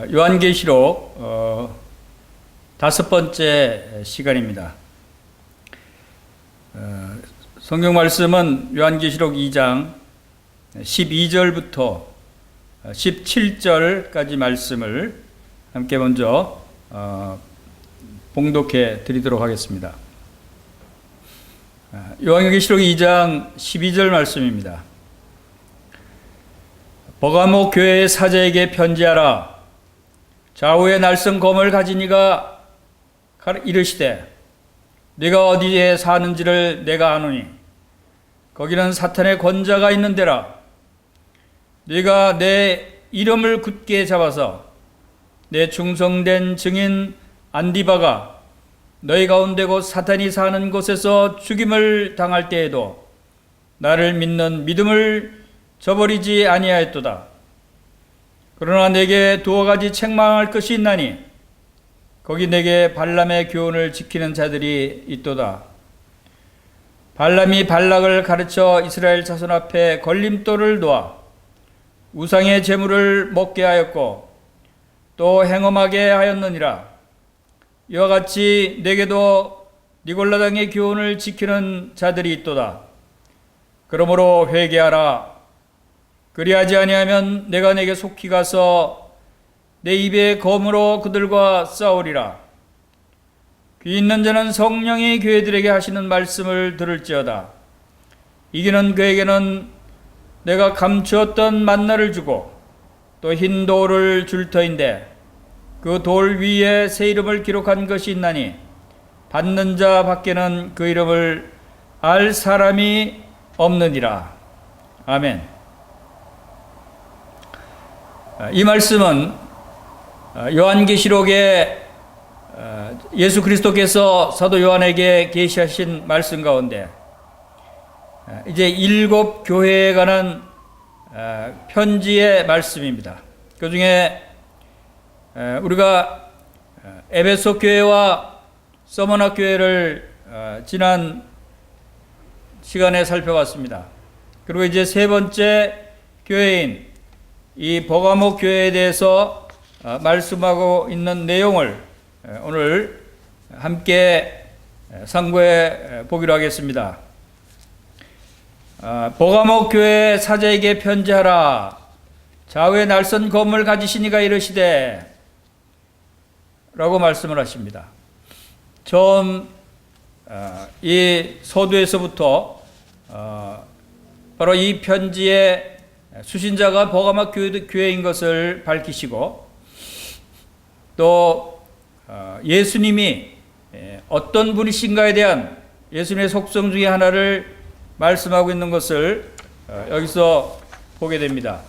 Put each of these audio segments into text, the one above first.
요한계시록 5번째 시간입니다. 성경 말씀은 요한계시록 2장 12절부터 17절까지 말씀을 함께 먼저 봉독해 드리도록 하겠습니다. 요한계시록 2장 12절 말씀입니다. 버가모 교회의 사자에게 편지하라. 좌우에 날선 검을 가진 이가 이르시되 네가 어디에 사는지를 내가 아노니 거기는 사탄의 권자가 있는 데라. 네가 내 이름을 굳게 잡아서 내 충성된 증인 안디바가 너희 가운데 곧 사탄이 사는 곳에서 죽임을 당할 때에도 나를 믿는 믿음을 저버리지 아니하였도다. 그러나 내게 두어 가지 책망할 것이 있나니 거기 내게 발람의 교훈을 지키는 자들이 있도다. 발람이 발락을 가르쳐 이스라엘 자손 앞에 걸림돌을 놓아 우상의 제물을 먹게 하였고 또 행엄하게 하였느니라. 이와 같이 내게도 니골라당의 교훈을 지키는 자들이 있도다. 그러므로 회개하라. 그리하지 아니하면 내가 내게 속히 가서 내 입의 검으로 그들과 싸우리라. 귀 있는 자는 성령이 교회들에게 하시는 말씀을 들을지어다. 이기는 그에게는 내가 감추었던 만나를 주고 또 흰 돌을 줄 터인데 그 돌 위에 새 이름을 기록한 것이 있나니 받는 자 밖에는 그 이름을 알 사람이 없느니라. 아멘. 이 말씀은 요한계시록에 예수 그리스도께서 사도 요한에게 계시하신 말씀 가운데 이제 7 교회에 관한 편지의 말씀입니다. 그 중에 우리가 에베소 교회와 서머나 교회를 지난 시간에 살펴봤습니다. 그리고 이제 세 번째 교회인 이 버가모 교회에 대해서 말씀하고 있는 내용을 오늘 함께 상고해 보기로 하겠습니다. 버가모 교회 사자에게 편지하라. 좌우에 날선 검을 가지신 이가 이르시되 라고 말씀을 하십니다. 처음 이 서두에서부터 바로 이 편지의 수신자가 버가모 교회인 것을 밝히시고 또 예수님이 어떤 분이신가에 대한 예수님의 속성 중에 하나를 말씀하고 있는 것을 여기서 보게 됩니다.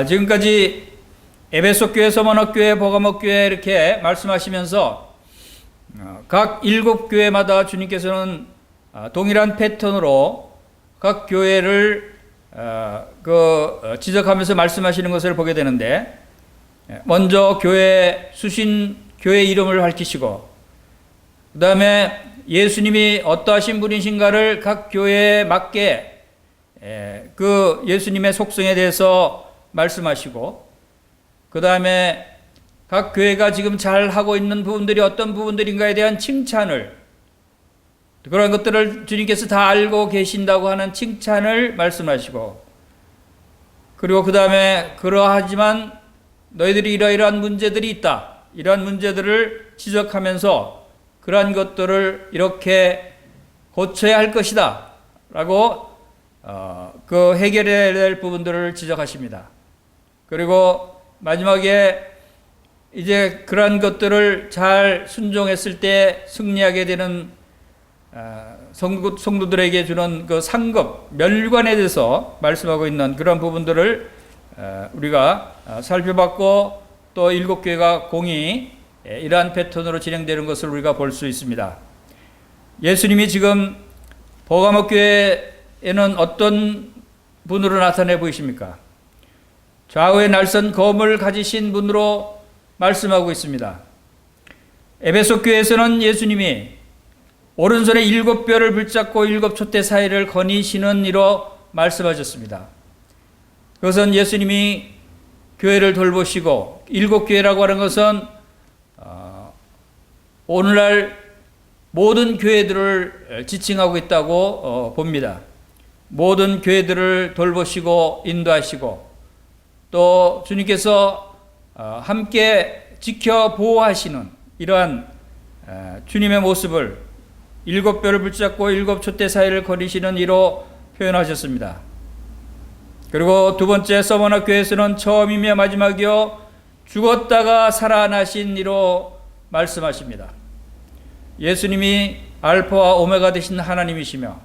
지금까지 에베소 교회, 서머나 교회, 버가모 교회 이렇게 말씀하시면서 각 7 교회마다 주님께서는 동일한 패턴으로 각 교회를 지적하면서 말씀하시는 것을 보게 되는데, 먼저 교회 수신 교회 이름을 밝히시고 그 다음에 예수님이 어떠하신 분이신가를 각 교회에 맞게 그 예수님의 속성에 대해서 말씀하시고 그 다음에 각 교회가 지금 잘 하고 있는 부분들이 어떤 부분들인가에 대한 칭찬을, 그런 것들을 주님께서 다 알고 계신다고 하는 칭찬을 말씀하시고, 그리고 그 다음에 그러하지만 너희들이 이러이러한 문제들이 있다, 이러한 문제들을 지적하면서 그러한 것들을 이렇게 고쳐야 할 것이다 라고 그 해결해야 될 부분들을 지적하십니다. 그리고 마지막에 이제 그러한 것들을 잘 순종했을 때 승리하게 되는 성도들에게 주는 그 상급, 멸관에 대해서 말씀하고 있는 그런 부분들을 우리가 살펴봤고, 또 7 교회가 공히 이러한 패턴으로 진행되는 것을 우리가 볼 수 있습니다. 예수님이 지금 버가모 교회에는 어떤 분으로 나타내 보이십니까? 좌우에 날선 검을 가지신 분으로 말씀하고 있습니다. 에베소 교회에서는 예수님이 오른손에 7뼈를 붙잡고 7 촛대 사이를 거니시는 이로 말씀하셨습니다. 그것은 예수님이 교회를 돌보시고, 일곱 교회라고 하는 것은 오늘날 모든 교회들을 지칭하고 있다고 봅니다. 모든 교회들을 돌보시고 인도하시고, 또 주님께서 함께 지켜 보호하시는 이러한 주님의 모습을 일곱 뼈를 붙잡고 일곱 촛대 사이를 거리시는 이로 표현하셨습니다. 그리고 두 번째, 서머나 교회에서는 처음이며 마지막이요 죽었다가 살아나신 이로 말씀하십니다. 예수님이 알파와 오메가 되신 하나님이시며,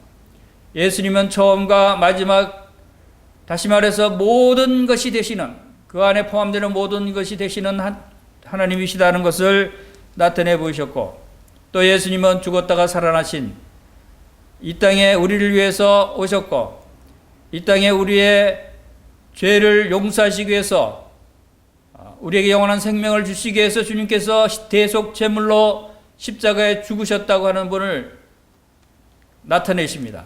예수님은 처음과 마지막, 다시 말해서 모든 것이 되시는, 그 안에 포함되는 모든 것이 되시는 하나님이시다는 것을 나타내 보이셨고, 또 예수님은 죽었다가 살아나신, 이 땅에 우리를 위해서 오셨고, 이 땅에 우리의 죄를 용서하시기 위해서, 우리에게 영원한 생명을 주시기 위해서 주님께서 대속 제물로 십자가에 죽으셨다고 하는 분을 나타내십니다.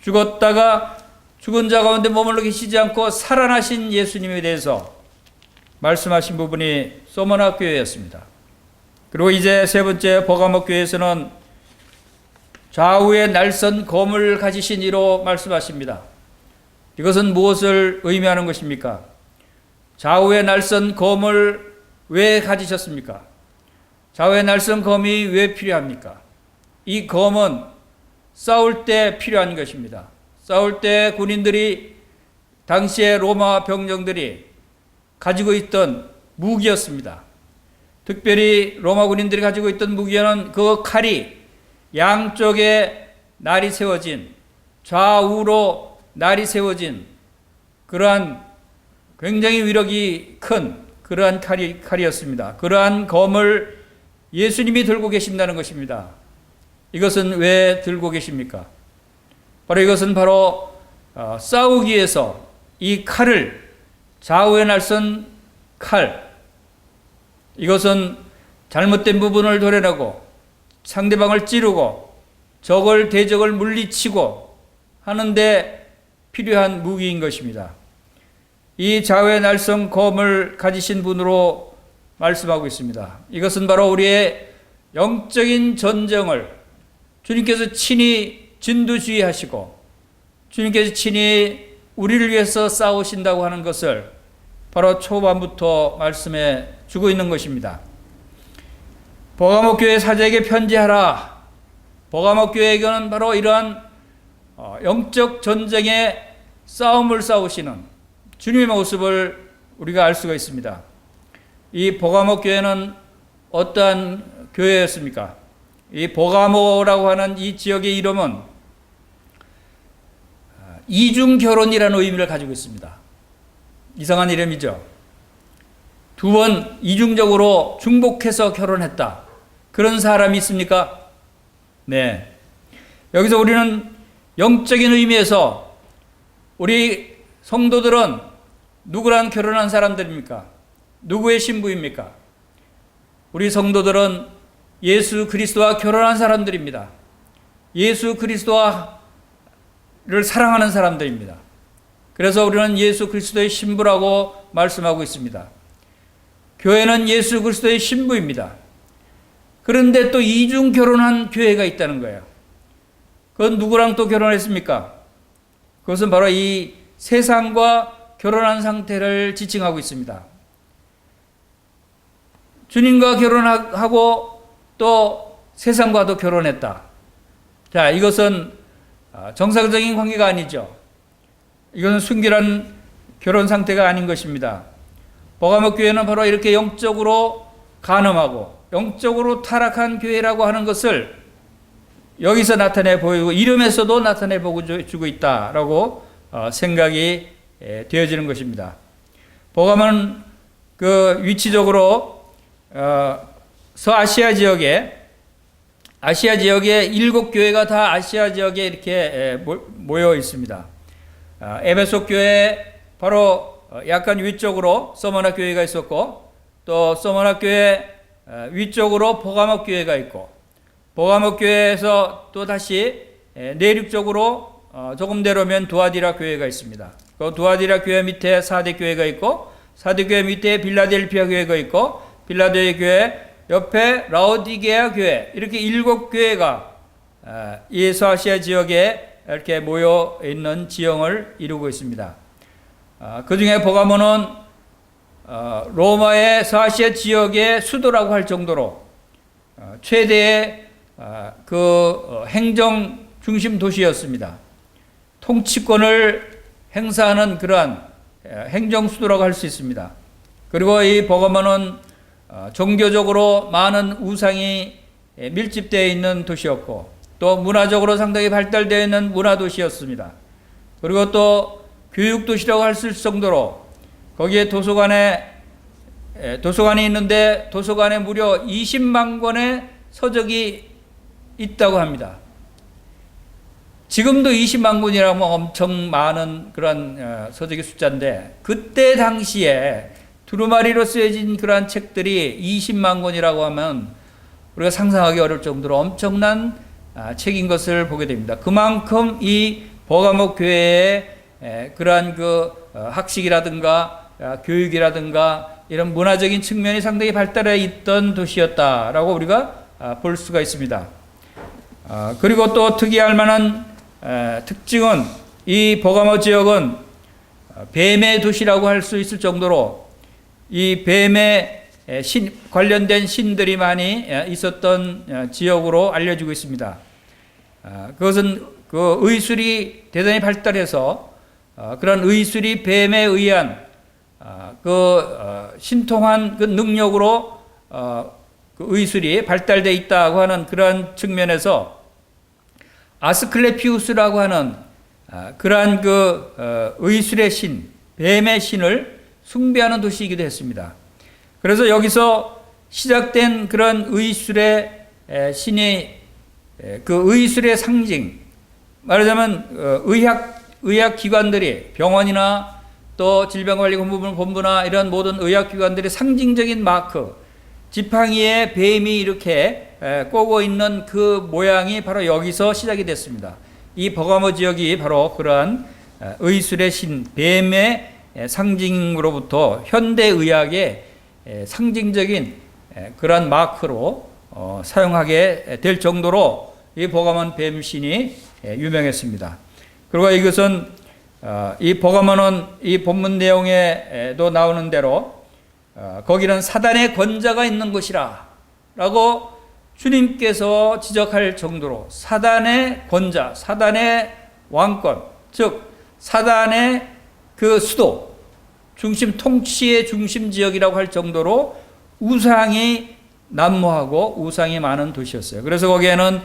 죽었다가 죽은 자 가운데 머물러 계시지 않고 살아나신 예수님에 대해서 말씀하신 부분이 소머나 교회였습니다. 그리고 이제 세 번째, 버가모 교회에서는 좌우에 날선 검을 가지신 이로 말씀하십니다. 이것은 무엇을 의미하는 것입니까? 좌우에 날선 검을 왜 가지셨습니까? 좌우에 날선 검이 왜 필요합니까? 이 검은 싸울 때 필요한 것입니다. 싸울 때 군인들이, 당시에 로마 병정들이 가지고 있던 무기였습니다. 특별히 로마 군인들이 가지고 있던 무기는 그 칼이 양쪽에 날이 세워진, 좌우로 날이 세워진 그러한 굉장히 위력이 큰 그러한 칼이었습니다. 그러한 검을 예수님이 들고 계신다는 것입니다. 이것은 왜 들고 계십니까? 바로 이것은 바로 싸우기 위해서 이 칼을, 좌우에 날선 칼, 이것은 잘못된 부분을 도려내고 상대방을 찌르고 대적을 물리치고 하는데 필요한 무기인 것입니다. 이 좌우에 날선 검을 가지신 분으로 말씀하고 있습니다. 이것은 바로 우리의 영적인 전쟁을 주님께서 친히 진두지휘하시고 주님께서 친히 우리를 위해서 싸우신다고 하는 것을 바로 초반부터 말씀해 주고 있는 것입니다. 버가모 교회 사제에게 편지하라. 버가모 교회에게는 바로 이러한 영적 전쟁의 싸움을 싸우시는 주님의 모습을 우리가 알 수가 있습니다. 이 버가모 교회는 어떠한 교회였습니까? 이 버가모라고 하는 이 지역의 이름은 이중 결혼이라는 의미를 가지고 있습니다. 이상한 이름이죠. 두 번 이중적으로 중복해서 결혼했다. 그런 사람이 있습니까? 네. 여기서 우리는 영적인 의미에서 우리 성도들은 누구랑 결혼한 사람들입니까? 누구의 신부입니까? 우리 성도들은 예수 그리스도와 결혼한 사람들입니다. 예수 그리스도를 사랑하는 사람들입니다. 그래서 우리는 예수 그리스도의 신부라고 말씀하고 있습니다. 교회는 예수 그리스도의 신부입니다. 그런데 또 이중 결혼한 교회가 있다는 거예요. 그건 누구랑 또 결혼했습니까? 그것은 바로 이 세상과 결혼한 상태를 지칭하고 있습니다. 주님과 결혼하고 또 세상과도 결혼했다. 자, 이것은 정상적인 관계가 아니죠. 이것은 순결한 결혼 상태가 아닌 것입니다. 버가모 교회는 바로 이렇게 영적으로 간음하고 영적으로 타락한 교회라고 하는 것을 여기서 나타내 보이고 이름에서도 나타내 보고 주고 있다라고 생각이 되어지는 것입니다. 버가모는 그 위치적으로 서아시아 지역에 7교회가 다 아시아 지역에 이렇게 모여 있습니다. 에베소 교회 바로 약간 위쪽으로 서머나 교회가 있었고, 또 서머나 교회 위쪽으로 버가모 교회가 있고, 버가모 교회에서 또 다시 내륙적으로 조금 내려오면 두아디라 교회가 있습니다. 그 두아디라 교회 밑에 4대 교회가 있고, 사도교회 밑에 빌라델피아 교회가 있고 빌라델피아 교회 옆에 라오디게아 교회, 이렇게 7교회가 이 소아시아 지역에 이렇게 모여 있는 지형을 이루고 있습니다. 그 중에 버가모는 로마의 소아시아 지역의 수도라고 할 정도로 최대의 행정 중심 도시였습니다. 통치권을 행사하는 그러한 행정 수도라고 할 수 있습니다. 그리고 이 버가모는 종교적으로 많은 우상이 밀집되어 있는 도시였고 또 문화적으로 상당히 발달되어 있는 문화도시였습니다. 그리고 또 교육도시라고 할 수 있을 정도로 거기에 도서관이 있는데 도서관에 무려 20만 권의 서적이 있다고 합니다. 지금도 20만 권이라면 엄청 많은 그런 서적의 숫자인데 그때 당시에 두루마리로 쓰여진 그러한 책들이 20만 권이라고 하면 우리가 상상하기 어려울 정도로 엄청난 책인 것을 보게 됩니다. 그만큼 이 버가모 교회의 그러한 학식이라든가 교육이라든가 이런 문화적인 측면이 상당히 발달해 있던 도시였다라고 우리가 볼 수가 있습니다. 그리고 또 특이할 만한 특징은 이 버가모 지역은 뱀의 도시라고 할 수 있을 정도로 이 뱀에 관련된 신들이 많이 있었던 지역으로 알려지고 있습니다. 그것은 그 의술이 대단히 발달해서 그런 의술이 뱀에 의한 신통한 그 능력으로 그 의술이 발달되어 있다고 하는 그러한 측면에서 아스클레피우스라고 하는 그러한 의술의 신, 뱀의 신을 숭배하는 도시이기도 했습니다. 그래서 여기서 시작된 그런 의술의 신이 그 의술의 상징, 말하자면 의학 기관들이 병원이나 또 질병관리본부나 이런 모든 의학기관들의 상징적인 마크, 지팡이에 뱀이 이렇게 꼬고 있는 그 모양이 바로 여기서 시작이 됐습니다. 이 버가모 지역이 바로 그러한 의술의 신, 뱀의 상징으로부터 현대의학의 상징적인 그러한 마크로 사용하게 될 정도로 이 버가몬 뱀신이 유명했습니다. 그리고 이것은 이 버가몬은 이 본문 내용에도 나오는 대로 거기는 사단의 권자가 있는 곳이라 라고 주님께서 지적할 정도로 사단의 권자, 사단의 왕권, 즉 사단의 그 수도, 중심 통치의 중심 지역이라고 할 정도로 우상이 난무하고 우상이 많은 도시였어요. 그래서 거기에는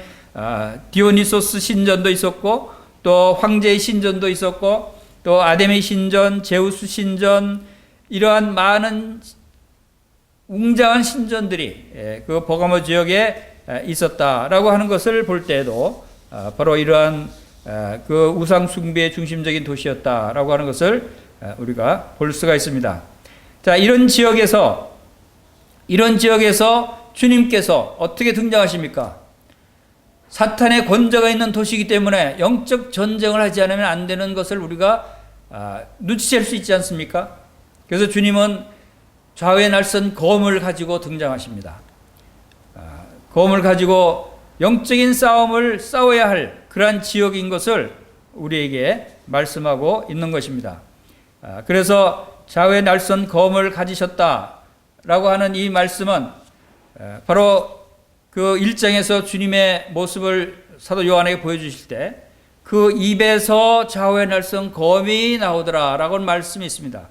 디오니소스 신전도 있었고 또 황제의 신전도 있었고 또 아데미 신전, 제우스 신전, 이러한 많은 웅장한 신전들이 그 버가모 지역에 있었다라고 하는 것을 볼 때에도 바로 이러한 그 우상 숭배의 중심적인 도시였다라고 하는 것을 우리가 볼 수가 있습니다. 자, 이런 지역에서 주님께서 어떻게 등장하십니까? 사탄의 권자가 있는 도시이기 때문에 영적 전쟁을 하지 않으면 안 되는 것을 우리가 눈치챌 수 있지 않습니까? 그래서 주님은 좌우에 날선 검을 가지고 등장하십니다. 검을 가지고 영적인 싸움을 싸워야 할 그러한 지역인 것을 우리에게 말씀하고 있는 것입니다. 그래서 좌우에 날선 검을 가지셨다라고 하는 이 말씀은 바로 그 1장에서 주님의 모습을 사도 요한에게 보여주실 때 그 입에서 좌우에 날선 검이 나오더라라고 하는 말씀이 있습니다.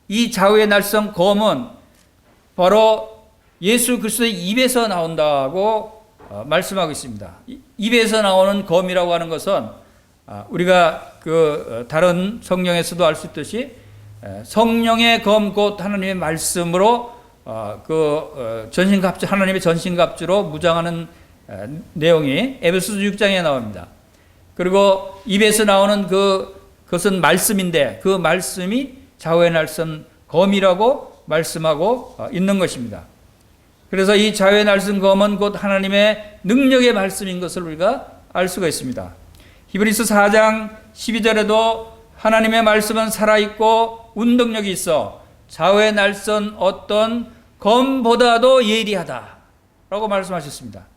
이 좌우에 날선 검은 바로 예수 그리스도의 입에서 나온다고 말씀하고 있습니다. 입에서 나오는 검이라고 하는 것은 우리가 그 다른 성령에서도 알 수 있듯이 성령의 검 곧 하나님의 말씀으로 전신갑주, 하나님의 전신갑주로 무장하는 내용이 에베소서 6장에 나옵니다. 그리고 입에서 나오는 그것은 말씀인데 그 말씀이 좌우에 날선 검이라고 말씀하고 있는 것입니다. 그래서 이 좌우에 날선 검은 곧 하나님의 능력의 말씀인 것을 우리가 알 수가 있습니다. 히브리서 4장 12절에도 하나님의 말씀은 살아있고 운동력이 있어 좌우에 날선 어떤 검보다도 예리하다라고 말씀하셨습니다.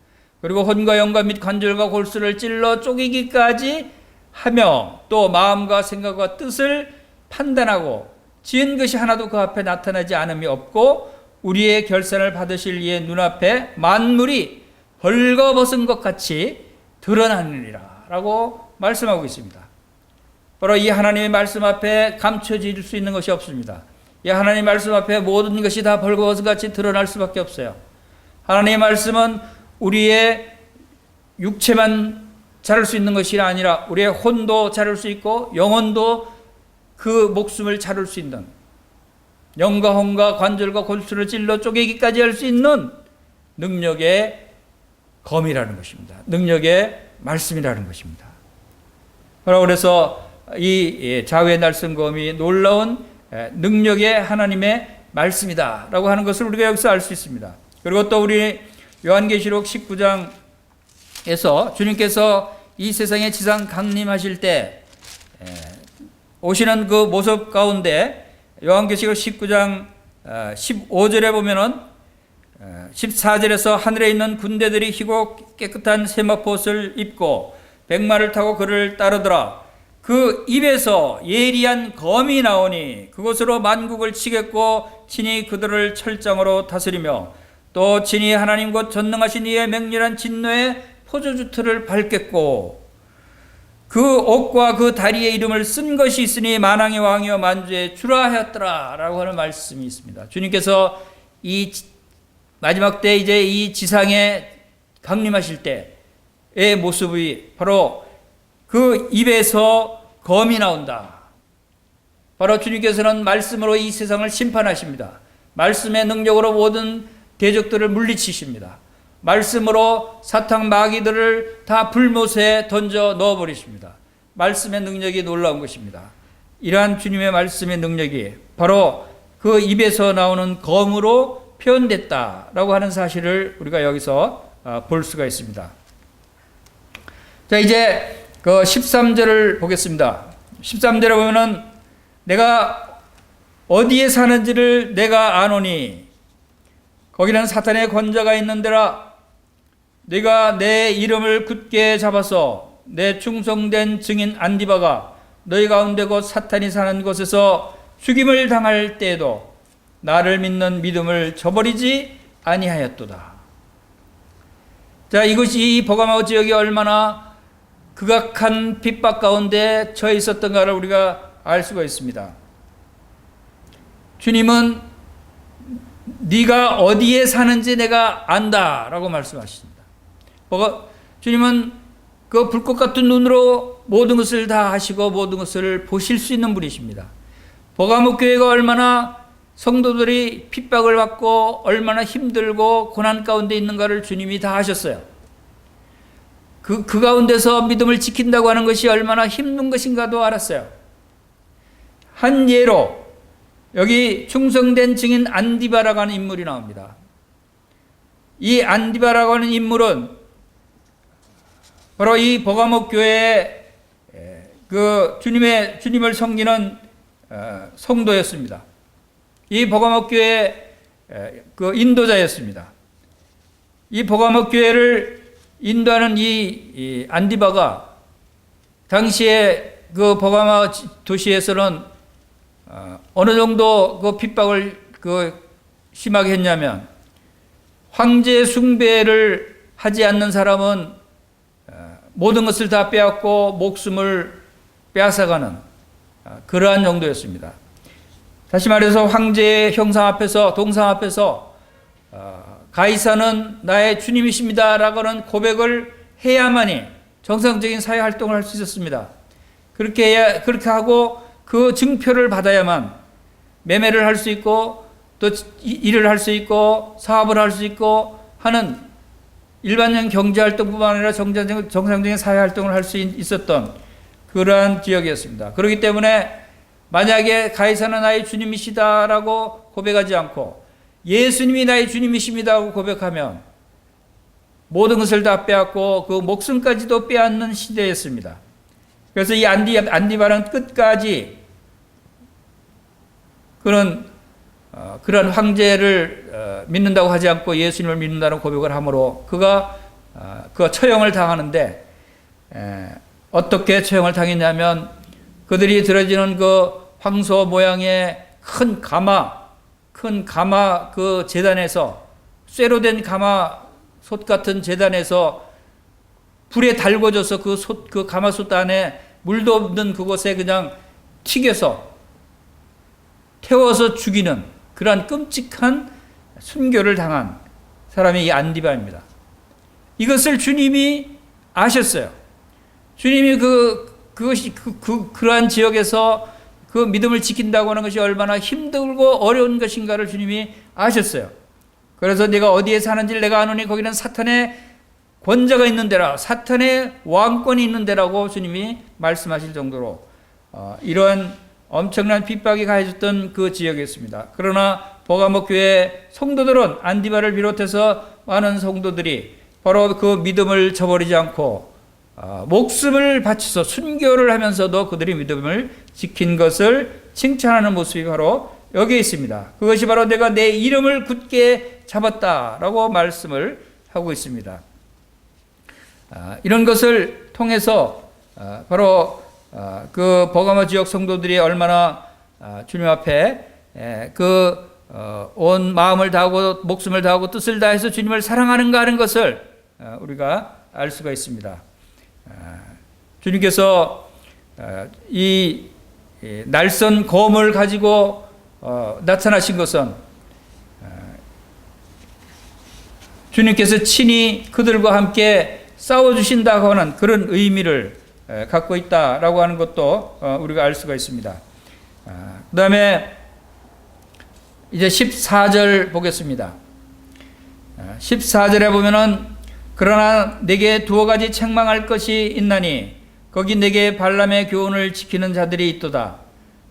그리고 혼과 영과 및 관절과 골수를 찔러 쪼개기까지 하며 또 마음과 생각과 뜻을 판단하고 지은 것이 하나도 그 앞에 나타나지 않음이 없고 우리의 결산을 받으실 이의 눈앞에 만물이 벌거벗은 것 같이 드러나느니라 라고 말씀하고 있습니다. 바로 이 하나님의 말씀 앞에 감춰질 수 있는 것이 없습니다. 이 하나님의 말씀 앞에 모든 것이 다 벌거벗은 것 같이 드러날 수밖에 없어요. 하나님의 말씀은 우리의 육체만 자를 수 있는 것이 아니라 우리의 혼도 자를 수 있고 영혼도 그 목숨을 자를 수 있는, 영과 혼과 관절과 골수를 찔러 쪼개기까지 할 수 있는 능력의 검이라는 것입니다. 능력의 말씀이라는 것입니다. 그래서 이 좌우의 날선 검이 놀라운 능력의 하나님의 말씀이다라고 하는 것을 우리가 여기서 알 수 있습니다. 그리고 또 우리 요한계시록 19장에서 주님께서 이 세상에 지상 강림하실 때 오시는 그 모습 가운데 요한계시록 19장 15절에 보면은 14절에서 하늘에 있는 군대들이 희고 깨끗한 세마포옷을 입고 백마를 타고 그를 따르더라. 그 입에서 예리한 검이 나오니 그곳으로 만국을 치겠고 친히 그들을 철장으로 다스리며 또 친히 하나님 곧 전능하신 이의 맹렬한 진노의 포도주 틀을 밟겠고 그 옷과 그 다리의 이름을 쓴 것이 있으니 만왕의 왕이여 만주의 주라 하였더라 라고 하는 말씀이 있습니다. 주님께서 이 마지막 때 이제 이 지상에 강림하실 때의 모습이 바로 그 입에서 검이 나온다. 바로 주님께서는 말씀으로 이 세상을 심판하십니다. 말씀의 능력으로 모든 대적들을 물리치십니다. 말씀으로 사탄 마귀들을 다 불못에 던져 넣어버리십니다. 말씀의 능력이 놀라운 것입니다. 이러한 주님의 말씀의 능력이 바로 그 입에서 나오는 검으로 표현됐다라고 하는 사실을 우리가 여기서 볼 수가 있습니다. 자, 이제 그 13절을 보겠습니다. 13절에 보면은 내가 어디에 사는지를 내가 아노니 거기는 사탄의 권자가 있는 데라. 네가 내 이름을 굳게 잡아서 내 충성된 증인 안디바가 너희 가운데 곧 사탄이 사는 곳에서 죽임을 당할 때에도 나를 믿는 믿음을 저버리지 아니하였도다. 자, 이것이 이 버가모 지역이 얼마나 극악한 핍박 가운데 처해 있었던가를 우리가 알 수가 있습니다. 주님은 네가 어디에 사는지 내가 안다라고 말씀하십니다. 주님은 그 불꽃 같은 눈으로 모든 것을 다 하시고 모든 것을 보실 수 있는 분이십니다. 버가모 교회가 얼마나 성도들이 핍박을 받고 얼마나 힘들고 고난 가운데 있는가를 주님이 다 아셨어요. 그 가운데서 믿음을 지킨다고 하는 것이 얼마나 힘든 것인가도 알았어요. 한 예로 여기 충성된 증인 안디바라고 하는 인물이 나옵니다. 이 안디바라고 하는 인물은 바로 이 버가모 교회의 그 주님을 섬기는 성도였습니다. 이 버가모 교회의 그 인도자였습니다. 이 버가모 교회를 인도하는 이 안디바가 당시에 그 버가모 도시에서는 어느 정도 그 핍박을 심하게 했냐면 황제 숭배를 하지 않는 사람은 모든 것을 다 빼앗고 목숨을 빼앗아가는 그러한 정도였습니다. 다시 말해서 황제의 형상 앞에서 동상 앞에서 가이사는 나의 주님이십니다 라고는 고백을 해야만이 정상적인 사회 활동을 할 수 있었습니다. 그렇게 하고 그 증표를 받아야만 매매를 할 수 있고 또 일을 할 수 있고 사업을 할 수 있고 하는 일반적인 경제활동뿐만 아니라 정상적인 사회활동을 할 수 있었던 그러한 지역이었습니다. 그렇기 때문에 만약에 가이사는 나의 주님이시다라고 고백하지 않고 예수님이 나의 주님이십니다라고 고백하면 모든 것을 다 빼앗고 그 목숨까지도 빼앗는 시대였습니다. 그래서 이 안디바는 끝까지 그는 그런 황제를 믿는다고 하지 않고 예수님을 믿는다는 고백을 함으로 그가 처형을 당하는데, 어떻게 처형을 당했냐면 그들이 들어지는 그 황소 모양의 큰 가마 그 제단에서, 쇠로 된 가마솥 같은 제단에서 불에 달궈져서 그 가마솥 안에 물도 없는 그곳에 그냥 튀겨서 태워서 죽이는 그러한 끔찍한 순교를 당한 사람이 이 안디바입니다. 이것을 주님이 아셨어요. 주님이 그러한 지역에서 그 믿음을 지킨다고 하는 것이 얼마나 힘들고 어려운 것인가를 주님이 아셨어요. 그래서 내가 어디에 사는지를 내가 아노니 거기는 사탄의 권자가 있는 데라, 사탄의 왕권이 있는 데라고 주님이 말씀하실 정도로 이러한 엄청난 핍박이 가해졌던 그 지역이었습니다. 그러나 버가모 교회 성도들은, 안디바를 비롯해서 많은 성도들이 바로 그 믿음을 저버리지 않고 목숨을 바쳐서 순교를 하면서도 그들이 믿음을 지킨 것을 칭찬하는 모습이 바로 여기에 있습니다. 그것이 바로 내가 내 이름을 굳게 잡았다라고 말씀을 하고 있습니다. 이런 것을 통해서 바로 그 버가모 지역 성도들이 얼마나 주님 앞에 온 마음을 다하고 목숨을 다하고 뜻을 다해서 주님을 사랑하는가 하는 것을 우리가 알 수가 있습니다. 주님께서 이 날선 검을 가지고 나타나신 것은 주님께서 친히 그들과 함께 싸워주신다고 하는 그런 의미를 갖고 있다라고 하는 것도 우리가 알 수가 있습니다. 그 다음에 이제 14절 보겠습니다. 14절에 보면은 그러나 내게 두어 가지 책망할 것이 있나니 거기 내게 발람의 교훈을 지키는 자들이 있도다.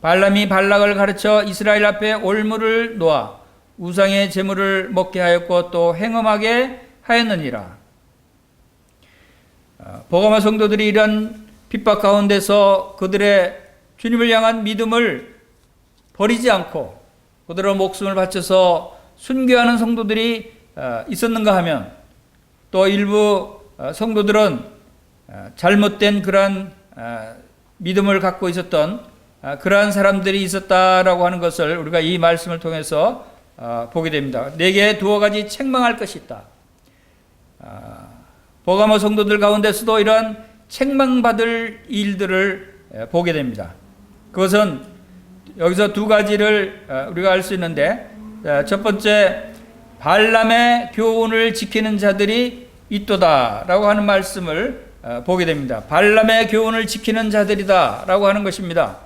발람이 발락을 가르쳐 이스라엘 앞에 올무를 놓아 우상의 제물을 먹게 하였고 또 행음하게 하였느니라. 버가모 성도들이 이런 핍박 가운데서 그들의 주님을 향한 믿음을 버리지 않고 그들의 목숨을 바쳐서 순교하는 성도들이 있었는가 하면, 또 일부 성도들은 잘못된 그러한 믿음을 갖고 있었던 그러한 사람들이 있었다라고 하는 것을 우리가 이 말씀을 통해서 보게 됩니다. 내게 두어 가지 책망할 것이 있다. 버가모 성도들 가운데서도 이러한 책망받을 일들을 보게 됩니다. 그것은 여기서 두 가지를 우리가 알 수 있는데, 첫 번째, 발람의 교훈을 지키는 자들이 있도다라고 하는 말씀을 보게 됩니다. 발람의 교훈을 지키는 자들이다라고 하는 것입니다.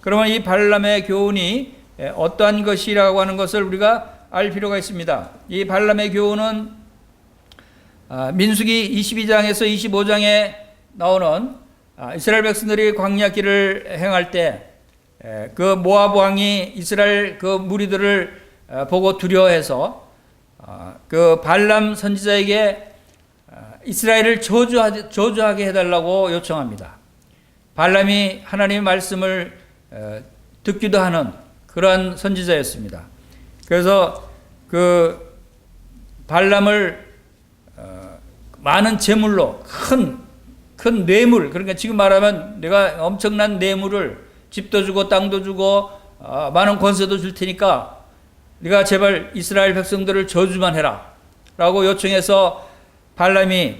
그러면 이 발람의 교훈이 어떠한 것이라고 하는 것을 우리가 알 필요가 있습니다. 이 발람의 교훈은 민수기 22장에서 25장에 나오는 이스라엘 백성들이 광야길을 행할 때 그 모압 왕이 이스라엘 그 무리들을 보고 두려워해서 그 발람 선지자에게 이스라엘을 저주하게 해달라고 요청합니다. 발람이 하나님의 말씀을 듣기도 하는 그러한 선지자였습니다. 그래서 그 발람을 많은 제물로 큰 뇌물, 그러니까 지금 말하면 내가 엄청난 뇌물을, 집도 주고 땅도 주고 많은 권세도 줄 테니까 네가 제발 이스라엘 백성들을 저주만 해라 라고 요청해서 발람이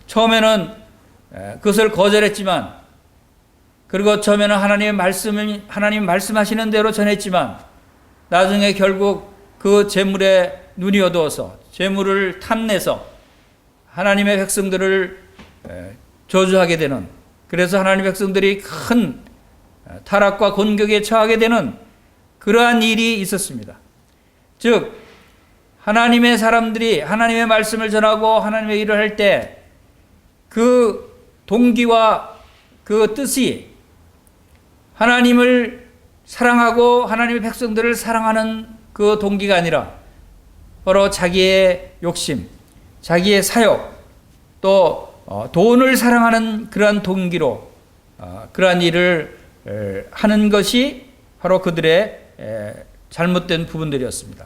처음에는 그것을 거절했지만, 그리고 처음에는 하나님 말씀하시는 대로 전했지만 나중에 결국 그 재물에 눈이 어두워서 재물을 탐내서 하나님의 백성들을 저주하게 되는, 그래서 하나님의 백성들이 큰 타락과 곤격에 처하게 되는 그러한 일이 있었습니다. 즉 하나님의 사람들이 하나님의 말씀을 전하고 하나님의 일을 할 때 그 동기와 그 뜻이 하나님을 사랑하고 하나님의 백성들을 사랑하는 그 동기가 아니라 바로 자기의 욕심, 자기의 사욕, 또 돈을 사랑하는 그러한 동기로 그러한 일을 하는 것이 바로 그들의 잘못된 부분들이었습니다.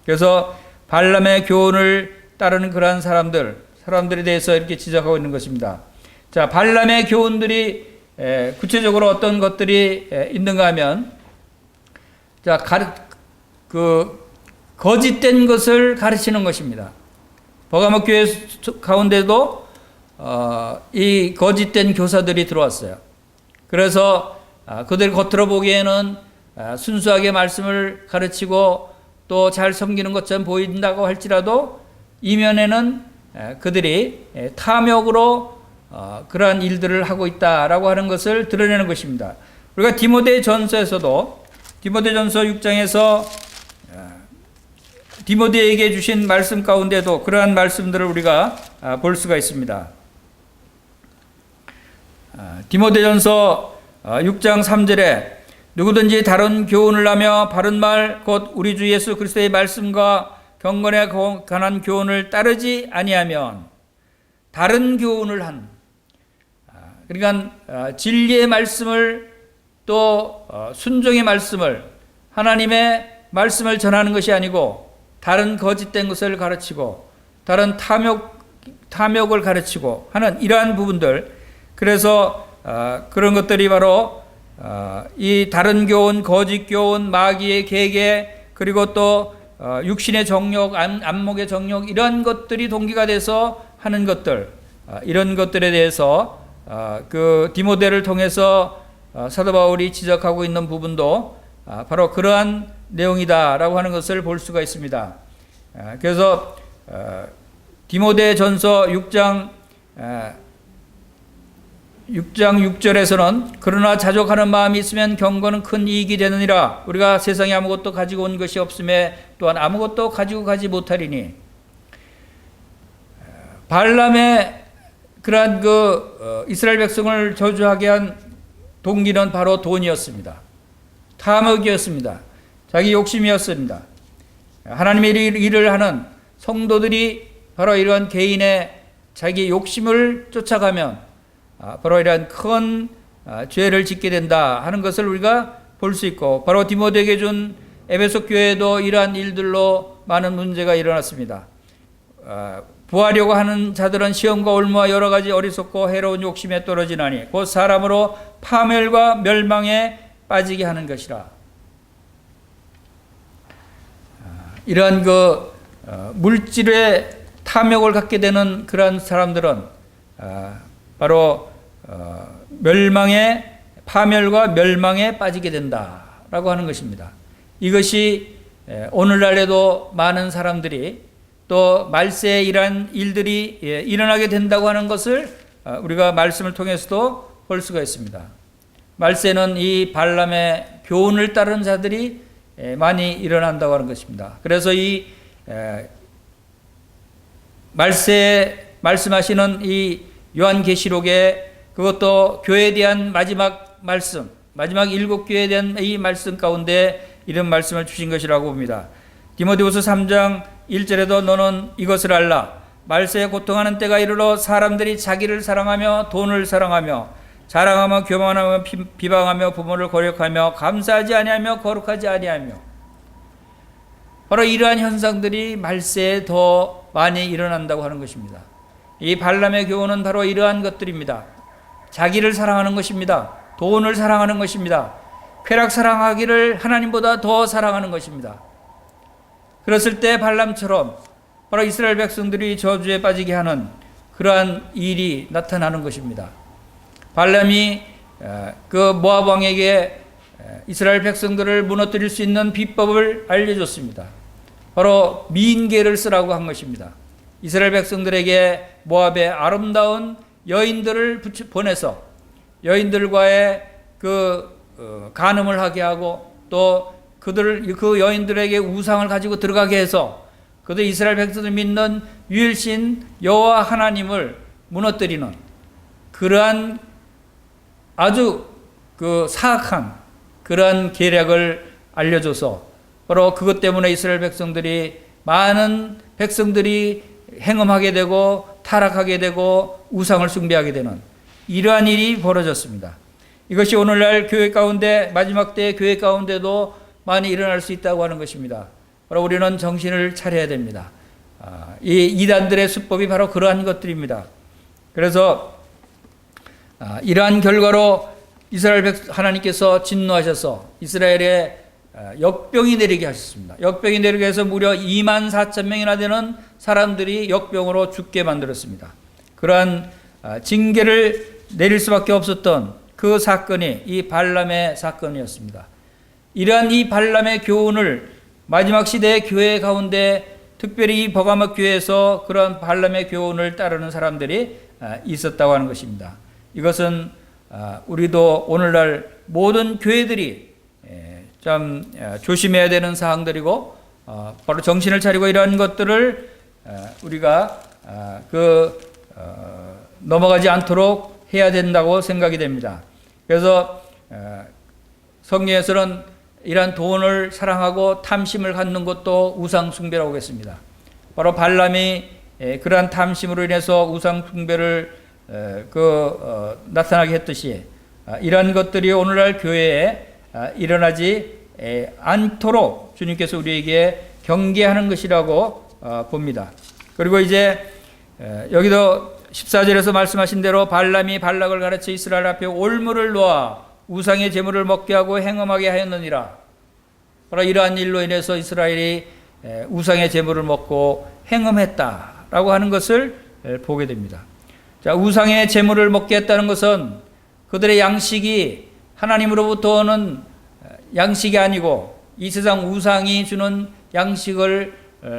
그래서 발람의 교훈을 따르는 그러한 사람들에 대해서 이렇게 지적하고 있는 것입니다. 자, 발람의 교훈들이 구체적으로 어떤 것들이 있는가 하면, 자, 거짓된 것을 가르치는 것입니다. 버가모 교회 가운데도 이 거짓된 교사들이 들어왔어요. 그래서 그들 겉으로 보기에는 순수하게 말씀을 가르치고 또 잘 섬기는 것처럼 보인다고 할지라도 이면에는 그들이 탐욕으로 그러한 일들을 하고 있다라고 하는 것을 드러내는 것입니다. 우리가 디모데전서에서도 디모데전서 6장에서 디모데에게 주신 말씀 가운데도 그러한 말씀들을 우리가 볼 수가 있습니다. 디모데전서 6장 3절에 누구든지 다른 교훈을 하며 바른 말 곧 우리 주 예수 그리스도의 말씀과 경건에 관한 교훈을 따르지 아니하면, 다른 교훈을 한, 그러니까 진리의 말씀을 또 순종의 말씀을, 하나님의 말씀을 전하는 것이 아니고 다른 거짓된 것을 가르치고 다른 탐욕을 가르치고 하는 이러한 부분들, 그래서 그런 것들이 바로 이 다른 교훈, 거짓 교훈, 마귀의 계계, 그리고 또 육신의 정욕, 안목의 정욕, 이런 것들이 동기가 돼서 하는 것들, 이런 것들에 대해서 그 디모데를 통해서 사도 바울이 지적하고 있는 부분도 바로 그러한 내용이다라고 하는 것을 볼 수가 있습니다. 그래서 디모데전서 6장 6절에서는 그러나 자족하는 마음이 있으면 경건은 큰 이익이 되느니라. 우리가 세상에 아무것도 가지고 온 것이 없음에 또한 아무것도 가지고 가지 못하리니. 발람의 그러한 이스라엘 백성을 저주하게 한 동기는 바로 돈이었습니다. 탐욕이었습니다. 자기 욕심이었습니다. 하나님의 일을 하는 성도들이 바로 이러한 개인의 자기 욕심을 쫓아가면 바로 이러한 큰 죄를 짓게 된다 하는 것을 우리가 볼 수 있고, 바로 디모데에게 준 에베소 교회도 이러한 일들로 많은 문제가 일어났습니다. 부하려고 하는 자들은 시험과 올무와 여러 가지 어리석고 해로운 욕심에 떨어지나니 곧 사람으로 파멸과 멸망에 빠지게 하는 것이라. 이러한 물질의 탐욕을 갖게 되는 그러한 사람들은 바로 파멸과 멸망에 빠지게 된다라고 하는 것입니다. 이것이 오늘날에도 많은 사람들이 또 말세에 이러한 일들이 일어나게 된다고 하는 것을 우리가 말씀을 통해서도 볼 수가 있습니다. 말세는 이 발람의 교훈을 따르는 자들이 많이 일어난다고 하는 것입니다. 그래서 이 말세에 말씀하시는 이 요한계시록에 그것도 교회에 대한 마지막 말씀, 마지막 7교회에 대한 이 말씀 가운데 이런 말씀을 주신 것이라고 봅니다. 디모데후서 3장 1절에도 너는 이것을 알라. 말세에 고통하는 때가 이르러 사람들이 자기를 사랑하며 돈을 사랑하며 자랑하며 교만하며 비방하며 부모를 거역하며 감사하지 아니하며 거룩하지 아니하며. 바로 이러한 현상들이 말세에 더 많이 일어난다고 하는 것입니다. 이 발람의 교훈은 바로 이러한 것들입니다. 자기를 사랑하는 것입니다. 돈을 사랑하는 것입니다. 쾌락 사랑하기를 하나님보다 더 사랑하는 것입니다. 그랬을 때 발람처럼 바로 이스라엘 백성들이 저주에 빠지게 하는 그러한 일이 나타나는 것입니다. 발람이 그 모압 왕에게 이스라엘 백성들을 무너뜨릴 수 있는 비법을 알려줬습니다. 바로 미인계를 쓰라고 한 것입니다. 이스라엘 백성들에게 모압의 아름다운 여인들을 보내서 여인들과의 간음을 하게 하고 또 그 여인들에게 우상을 가지고 들어가게 해서 그들 이스라엘 백성들 믿는 유일신 여호와 하나님을 무너뜨리는 그러한 아주 사악한 그러한 계략을 알려줘서 바로 그것 때문에 이스라엘 백성들이 많은 백성들이 행음하게 되고 타락하게 되고 우상을 숭배하게 되는 이러한 일이 벌어졌습니다. 이것이 오늘날 교회 가운데 마지막 때 교회 가운데도 많이 일어날 수 있다고 하는 것입니다. 바로 우리는 정신을 차려야 됩니다. 이 이단들의 수법이 바로 그러한 것들입니다. 그래서 이러한 결과로 하나님께서 진노하셔서 이스라엘에 역병이 내리게 하셨습니다. 역병이 내리게 해서 무려 2만 4천 명이나 되는 사람들이 역병으로 죽게 만들었습니다. 그러한 징계를 내릴 수밖에 없었던 그 사건이 이 발람의 사건이었습니다. 이러한 이 발람의 교훈을 마지막 시대의 교회 가운데 특별히 이 버가모 교회에서 그런 발람의 교훈을 따르는 사람들이 있었다고 하는 것입니다. 이것은 우리도 오늘날 모든 교회들이 좀 조심해야 되는 사항들이고 바로 정신을 차리고 이러한 것들을 우리가 넘어가지 않도록 해야 된다고 생각이 됩니다. 그래서 성경에서는 이러한 돈을 사랑하고 탐심을 갖는 것도 우상 숭배라고 했습니다. 바로 발람이 그러한 탐심으로 인해서 우상 숭배를 나타나게 했듯이 이러한 것들이 오늘날 교회에 일어나지 않도록 주님께서 우리에게 경계하는 것이라고 봅니다. 그리고 이제 여기도 14절에서 말씀하신 대로 발람이 발락을 가르쳐 이스라엘 앞에 올무를 놓아 우상의 제물을 먹게 하고 행음하게 하였느니라. 바로 이러한 일로 인해서 이스라엘이 우상의 제물을 먹고 행음했다라고 하는 것을 보게 됩니다. 자, 우상의 제물을 먹게 했다는 것은 그들의 양식이 하나님으로부터 오는 양식이 아니고 이 세상 우상이 주는 양식을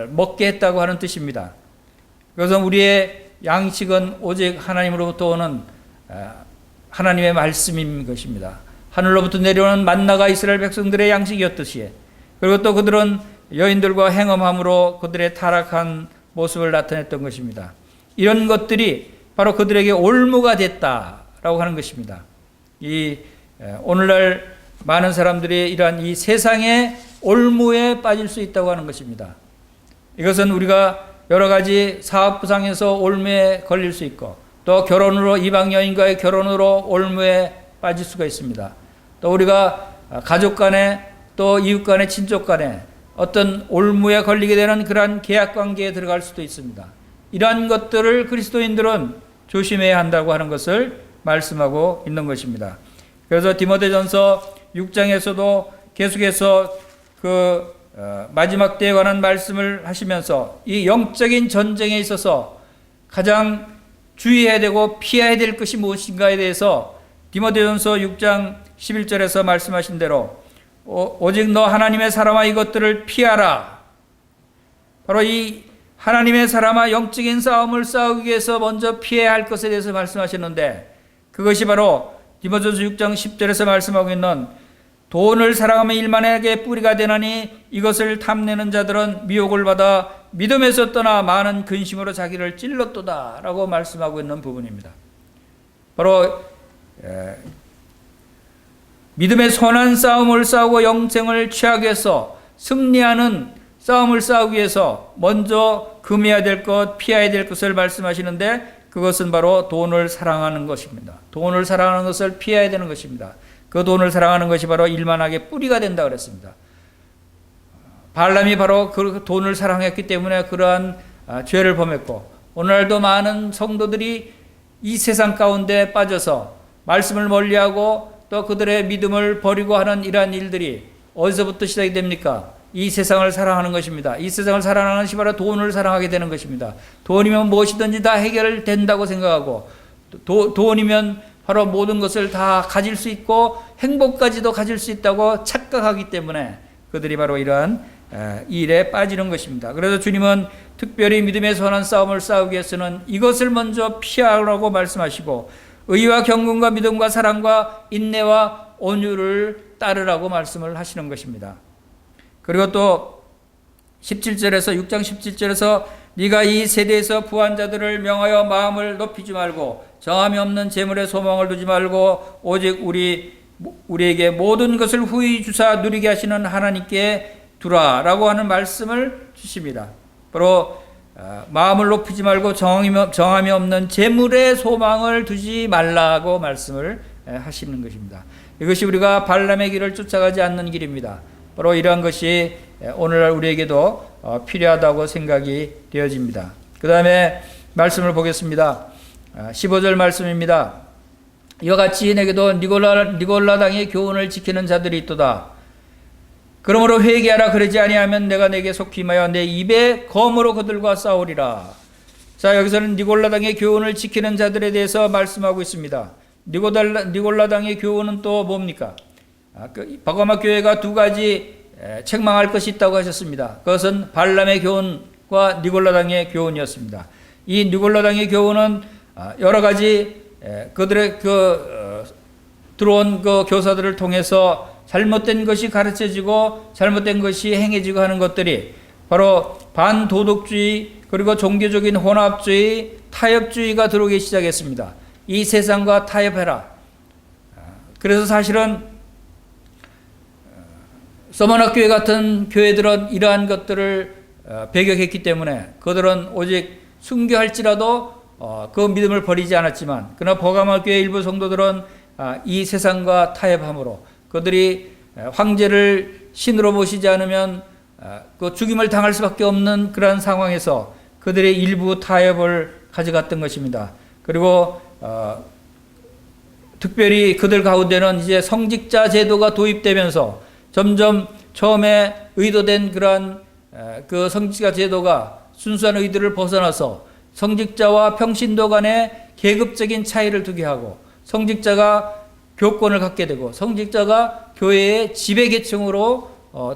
먹게 했다고 하는 뜻입니다. 그것은 우리의 양식은 오직 하나님으로부터 오는 하나님의 말씀인 것입니다. 하늘로부터 내려오는 만나가 이스라엘 백성들의 양식이었듯이, 그리고 또 그들은 여인들과 행음함으로 그들의 타락한 모습을 나타냈던 것입니다. 이런 것들이 바로 그들에게 올무가 됐다라고 하는 것입니다. 오늘날 많은 사람들이 이러한 이 세상의 올무에 빠질 수 있다고 하는 것입니다. 이것은 우리가 여러 가지 사업 부상에서 올무에 걸릴 수 있고, 또 결혼으로 이방 여인과의 결혼으로 올무에 빠질 수가 있습니다. 또 우리가 가족 간에 또 이웃 간에 친족 간에 어떤 올무에 걸리게 되는 그러한 계약 관계에 들어갈 수도 있습니다. 이러한 것들을 그리스도인들은 조심해야 한다고 하는 것을 말씀하고 있는 것입니다. 그래서 디모데전서 6장에서도 계속해서 마지막 때에 관한 말씀을 하시면서 이 영적인 전쟁에 있어서 가장 주의해야 되고 피해야 될 것이 무엇인가에 대해서 디모데전서 6장 11절에서 말씀하신 대로 오직 너 하나님의 사람아 이것들을 피하라. 바로 이 하나님의 사람아 영적인 싸움을 싸우기 위해서 먼저 피해야 할 것에 대해서 말씀하셨는데, 그것이 바로 디모데전서 6장 10절에서 말씀하고 있는 돈을 사랑하며 일만에게 뿌리가 되나니 이것을 탐내는 자들은 미혹을 받아 믿음에서 떠나 많은 근심으로 자기를 찔렀도다 라고 말씀하고 있는 부분입니다. 바로 믿음의 선한 싸움을 싸우고 영생을 취하기 위해서 승리하는 싸움을 싸우기 위해서 먼저 금해야 될 것, 피해야 될 것을 말씀하시는데, 그것은 바로 돈을 사랑하는 것입니다. 돈을 사랑하는 것을 피해야 되는 것입니다. 그 돈을 사랑하는 것이 바로 일만하게 뿌리가 된다 그랬습니다. 발람이 바로 그 돈을 사랑했기 때문에 그러한 죄를 범했고, 오늘날도 많은 성도들이 이 세상 가운데 빠져서 말씀을 멀리하고 또 그들의 믿음을 버리고 하는 이러한 일들이 어디서부터 시작이 됩니까? 이 세상을 사랑하는 것입니다. 이 세상을 사랑하는 것이 바로 돈을 사랑하게 되는 것입니다. 돈이면 무엇이든지 다 해결된다고 생각하고, 돈이면 바로 모든 것을 다 가질 수 있고 행복까지도 가질 수 있다고 착각하기 때문에 그들이 바로 이러한 일에 빠지는 것입니다. 그래서 주님은 특별히 믿음의 선한 싸움을 싸우기 위해서는 이것을 먼저 피하라고 말씀하시고, 의와 경건과 믿음과 사랑과 인내와 온유를 따르라고 말씀을 하시는 것입니다. 그리고 또 17절에서 6장 17절에서 네가 이 세대에서 부한 자들을 명하여 마음을 높이지 말고 정함이 없는 재물에 소망을 두지 말고 오직 우리에게 모든 것을 후히 주사 누리게 하시는 하나님께 두라라고 하는 말씀을 주십니다. 바로 마음을 높이지 말고 정함이 없는 재물에 소망을 두지 말라고 말씀을 하시는 것입니다. 이것이 우리가 발람의 길을 쫓아가지 않는 길입니다. 바로 이러한 것이 오늘날 우리에게도 필요하다고 생각이 되어집니다. 그 다음에 말씀을 보겠습니다. 15절 말씀입니다. 이와 같이 내게도 니골라 당의 교훈을 지키는 자들이 있도다. 그러므로 회개하라. 그러지 아니하면 내가 내게 속히 임하여 내 입에 검으로 그들과 싸우리라. 자, 여기서는 니골라 당의 교훈을 지키는 자들에 대해서 말씀하고 있습니다. 니골라 당의 교훈은 또 뭡니까? 바가마 교회가 두 가지 책망할 것이 있다고 하셨습니다. 그것은 발람의 교훈과 니골라 당의 교훈이었습니다. 이 니골라 당의 교훈은 여러 가지 그들의 들어온 그 교사들을 통해서 잘못된 것이 가르쳐지고 잘못된 것이 행해지고 하는 것들이 바로 반도덕주의, 그리고 종교적인 혼합주의, 타협주의가 들어오기 시작했습니다. 이 세상과 타협해라. 그래서 사실은 서머나교회 같은 교회들은 이러한 것들을 배격했기 때문에 그들은 오직 순교할지라도 그 믿음을 버리지 않았지만, 그러나 버가마교회 일부 성도들은 이 세상과 타협함으로 그들이 황제를 신으로 모시지 않으면 그 죽임을 당할 수밖에 없는 그런 상황에서 그들의 일부 타협을 가져갔던 것입니다. 그리고 특별히 그들 가운데는 이제 성직자 제도가 도입되면서 점점 처음에 의도된 그러한 그 성직자 제도가 순수한 의도를 벗어나서 성직자와 평신도 간의 계급적인 차이를 두게 하고, 성직자가 교권을 갖게 되고 성직자가 교회의 지배계층으로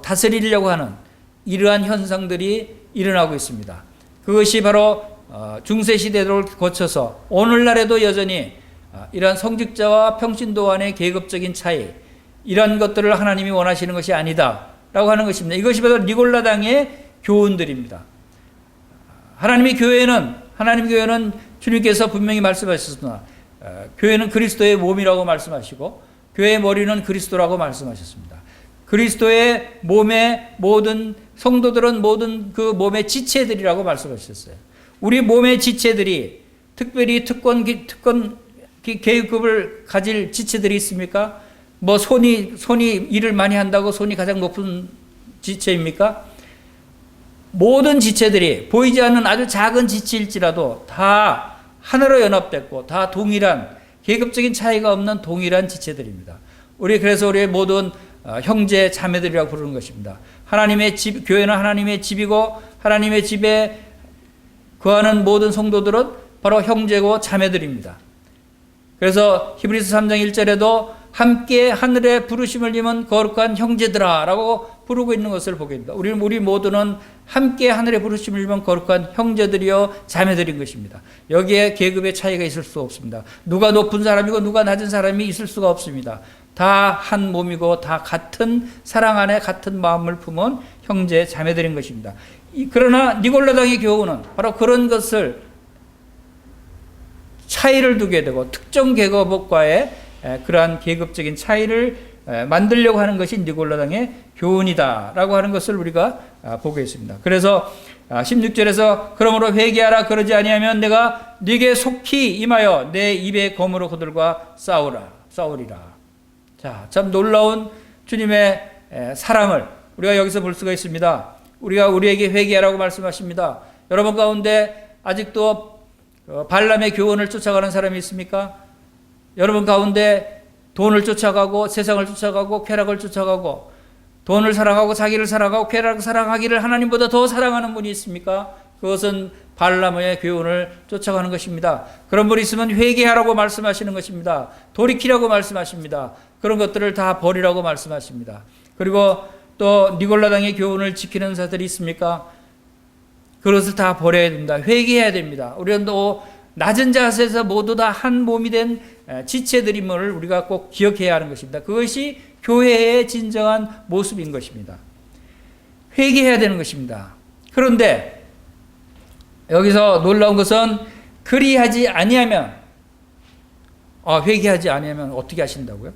다스리려고 하는 이러한 현상들이 일어나고 있습니다. 그것이 바로 중세시대를 거쳐서 오늘날에도 여전히 이러한 성직자와 평신도 간의 계급적인 차이, 이러한 것들을 하나님이 원하시는 것이 아니다 라고 하는 것입니다. 이것이 바로 니골라 당의 교훈들입니다. 하나님 교회는 주님께서 분명히 말씀하셨으나 교회는 그리스도의 몸이라고 말씀하시고 교회의 머리는 그리스도라고 말씀하셨습니다. 그리스도의 몸의 모든 성도들은 모든 그 몸의 지체들이라고 말씀하셨어요. 우리 몸의 지체들이 특별히 특권 계급을 가질 지체들이 있습니까? 뭐 손이 일을 많이 한다고 손이 가장 높은 지체입니까? 모든 지체들이 보이지 않는 아주 작은 지체일지라도 다 하나로 연합됐고 다 동일한, 계급적인 차이가 없는 동일한 지체들입니다. 그래서 우리의 모든 형제 자매들이라고 부르는 것입니다. 하나님의 집, 교회는 하나님의 집이고 하나님의 집에 거하는 모든 성도들은 바로 형제고 자매들입니다. 그래서 히브리서 3장 1절에도 함께 하늘의 부르심을 입은 거룩한 형제들아 라고 부르고 있는 것을 보게 됩니다. 우리 모두는 함께 하늘의 부르심을 입은 거룩한 형제들이요 자매들인 것입니다. 여기에 계급의 차이가 있을 수 없습니다. 누가 높은 사람이고 누가 낮은 사람이 있을 수가 없습니다. 다 한 몸이고 다 같은 사랑 안에 같은 마음을 품은 형제 자매들인 것입니다. 그러나 니골라 당의 교훈은 바로 그런 것을 차이를 두게 되고 특정 계급과의 그러한 계급적인 차이를 만들려고 하는 것이 니골라 당의 교훈이다라고 하는 것을 우리가 보고 있습니다. 그래서 16절에서 그러므로 회개하라. 그러지 아니하면 내가 네게 속히 임하여 내 입의 검으로 그들과 싸우리라. 자, 참 놀라운 주님의 사랑을 우리가 여기서 볼 수가 있습니다. 우리에게 회개하라고 말씀하십니다. 여러분 가운데 아직도 발람의 교훈을 쫓아가는 사람이 있습니까? 여러분 가운데 돈을 쫓아가고 세상을 쫓아가고 쾌락을 쫓아가고 돈을 사랑하고 자기를 사랑하고 쾌락을 사랑하기를 하나님보다 더 사랑하는 분이 있습니까? 그것은 발람의 교훈을 쫓아가는 것입니다. 그런 분이 있으면 회개하라고 말씀하시는 것입니다. 돌이키라고 말씀하십니다. 그런 것들을 다 버리라고 말씀하십니다. 그리고 또 니골라 당의 교훈을 지키는 자들이 있습니까? 그것을 다 버려야 됩니다. 회개해야 됩니다. 우리는 또 낮은 자세에서 모두 다 한 몸이 된 지체들임을 우리가 꼭 기억해야 하는 것입니다. 그것이 교회의 진정한 모습인 것입니다. 회개해야 되는 것입니다. 그런데 여기서 놀라운 것은 그리하지 아니하면, 회개하지 아니하면 어떻게 하신다고요?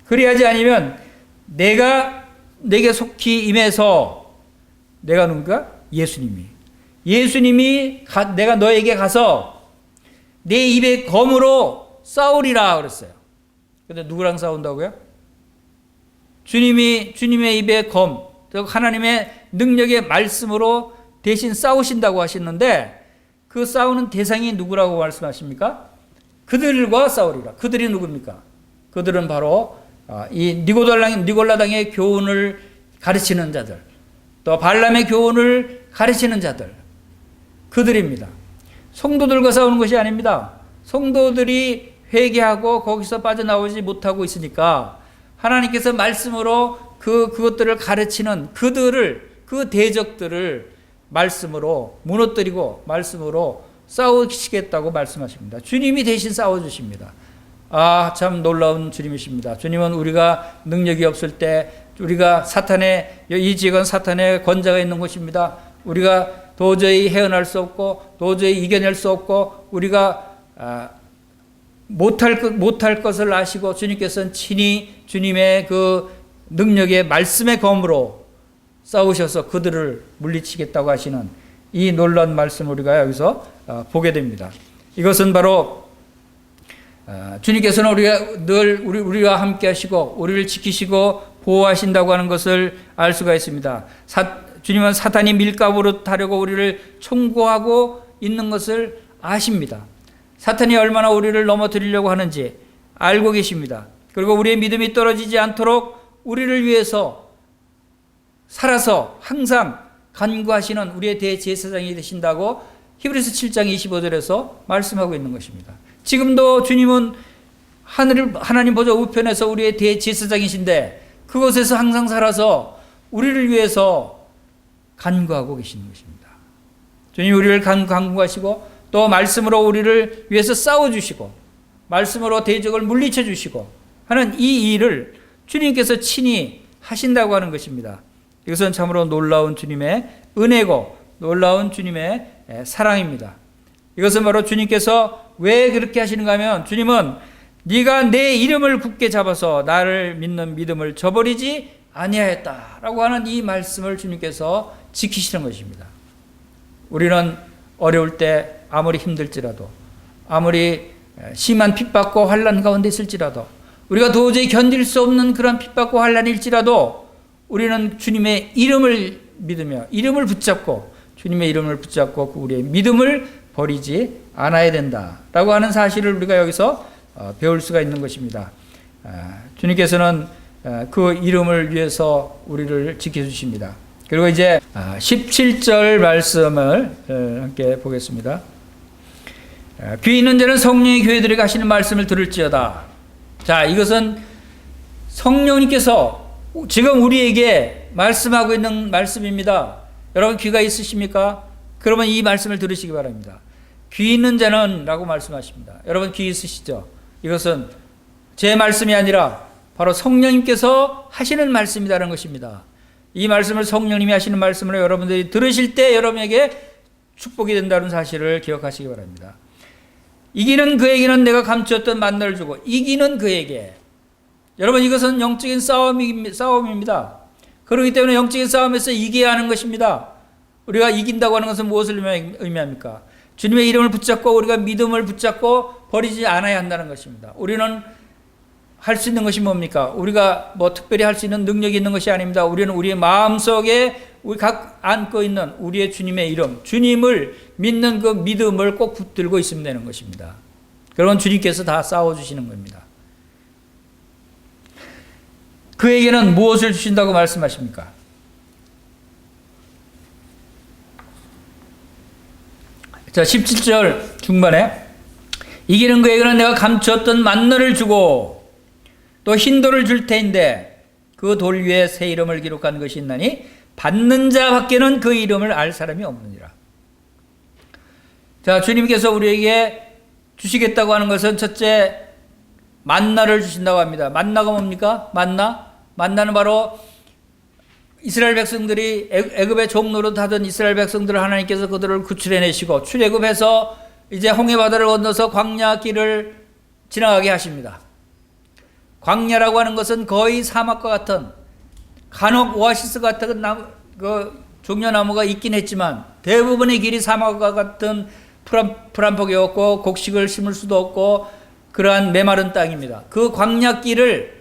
그리하지 아니면 내가 내게 속히 임해서, 내가 누군가? 예수님이 내가 너에게 가서 내 입에 검으로 싸우리라 그랬어요. 근데 누구랑 싸운다고요? 주님의 입의 검, 즉 하나님의 능력의 말씀으로 대신 싸우신다고 하셨는데 그 싸우는 대상이 누구라고 말씀하십니까? 그들과 싸우리라. 그들이 누굽니까? 그들은 바로 이 니골라당의 교훈을 가르치는 자들, 또 발람의 교훈을 가르치는 자들, 그들입니다. 성도들과 싸우는 것이 아닙니다. 성도들이 회개하고 거기서 빠져나오지 못하고 있으니까 하나님께서 말씀으로 그것들을 가르치는 그 대적들을 말씀으로 무너뜨리고 말씀으로 싸우시겠다고 말씀하십니다. 주님이 대신 싸워주십니다. 참 놀라운 주님이십니다. 주님은 우리가 능력이 없을 때 우리가 이 지역은 사탄의 권자가 있는 곳입니다. 우리가 도저히 헤어날 수 없고 도저히 이겨낼 수 없고 우리가 못할 것을 아시고 주님께서는 친히 주님의 그 능력의 말씀의 검으로 싸우셔서 그들을 물리치겠다고 하시는 이 놀라운 말씀을 우리가 여기서 보게 됩니다. 이것은 바로 주님께서는 우리와 함께 하시고 우리를 지키시고 보호하신다고 하는 것을 알 수가 있습니다. 주님은 사탄이 밀가부로 타려고 우리를 총고하고 있는 것을 아십니다. 사탄이 얼마나 우리를 넘어뜨리려고 하는지 알고 계십니다. 그리고 우리의 믿음이 떨어지지 않도록 우리를 위해서 살아서 항상 간구하시는 우리의 대제사장이 되신다고 히브리서 7장 25절에서 말씀하고 있는 것입니다. 지금도 주님은 하나님 보좌 우편에서 우리의 대제사장이신데 그곳에서 항상 살아서 우리를 위해서 간구하고 계시는 것입니다. 주님이 우리를 간구하시고 또 말씀으로 우리를 위해서 싸워주시고 말씀으로 대적을 물리쳐 주시고 하는 이 일을 주님께서 친히 하신다고 하는 것입니다. 이것은 참으로 놀라운 주님의 은혜고 놀라운 주님의 사랑입니다. 이것은 바로 주님께서 왜 그렇게 하시는가 하면 주님은 네가 내 이름을 굳게 잡아서 나를 믿는 믿음을 저버리지 아니하였다라고 하는 이 말씀을 주님께서 지키시는 것입니다. 우리는 어려울 때 아무리 힘들지라도 아무리 심한 핍박과 환난 가운데 있을지라도 우리가 도저히 견딜 수 없는 그런 핍박과 환난일지라도 우리는 주님의 이름을 믿으며 이름을 붙잡고 주님의 이름을 붙잡고 우리의 믿음을 버리지 않아야 된다라고 하는 사실을 우리가 여기서 배울 수가 있는 것입니다. 주님께서는 그 이름을 위해서 우리를 지켜주십니다. 그리고 이제 17절 말씀을 함께 보겠습니다. 귀 있는 자는 성령의 교회들에 가시는 말씀을 들을지어다. 자, 이것은 성령님께서 지금 우리에게 말씀하고 있는 말씀입니다. 여러분 귀가 있으십니까? 그러면 이 말씀을 들으시기 바랍니다. 귀 있는 자는 라고 말씀하십니다. 여러분 귀 있으시죠? 이것은 제 말씀이 아니라 바로 성령님께서 하시는 말씀이라는 것입니다. 이 말씀을 성령님이 하시는 말씀을 여러분들이 들으실 때 여러분에게 축복이 된다는 사실을 기억하시기 바랍니다. 이기는 그에게는 내가 감추었던 만나를 주고 이기는 그에게 여러분 이것은 영적인 싸움입니다. 그렇기 때문에 영적인 싸움에서 이겨야 하는 것입니다. 우리가 이긴다고 하는 것은 무엇을 의미합니까? 주님의 이름을 붙잡고 우리가 믿음을 붙잡고 버리지 않아야 한다는 것입니다. 우리는 할 수 있는 것이 뭡니까? 우리가 특별히 할 수 있는 능력이 있는 것이 아닙니다. 우리는 우리의 마음속에 우리 각 안고 있는 우리의 주님의 이름, 주님을 믿는 그 믿음을 꼭 붙들고 있으면 되는 것입니다. 그러면 주님께서 다 싸워주시는 겁니다. 그에게는 무엇을 주신다고 말씀하십니까? 자, 17절 중반에 이기는 그에게는 내가 감추었던 만나를 주고 또 흰돌을 줄 테인데 그 돌 위에 새 이름을 기록한 것이 있나니 받는 자밖에는 그 이름을 알 사람이 없느니라. 자, 주님께서 우리에게 주시겠다고 하는 것은 첫째 만나를 주신다고 합니다. 만나가 뭡니까? 만나는 바로 이스라엘 백성들이 애굽의 종노릇 하던 이스라엘 백성들을 하나님께서 그들을 구출해내시고 출애굽해서 이제 홍해바다를 건너서 광야 길을 지나가게 하십니다. 광야라고 하는 것은 거의 사막과 같은 간혹 오아시스 같은 종려나무가 있긴 했지만 대부분의 길이 사막과 같은 풀한폭이었고 곡식을 심을 수도 없고 그러한 메마른 땅입니다. 그 광야 길을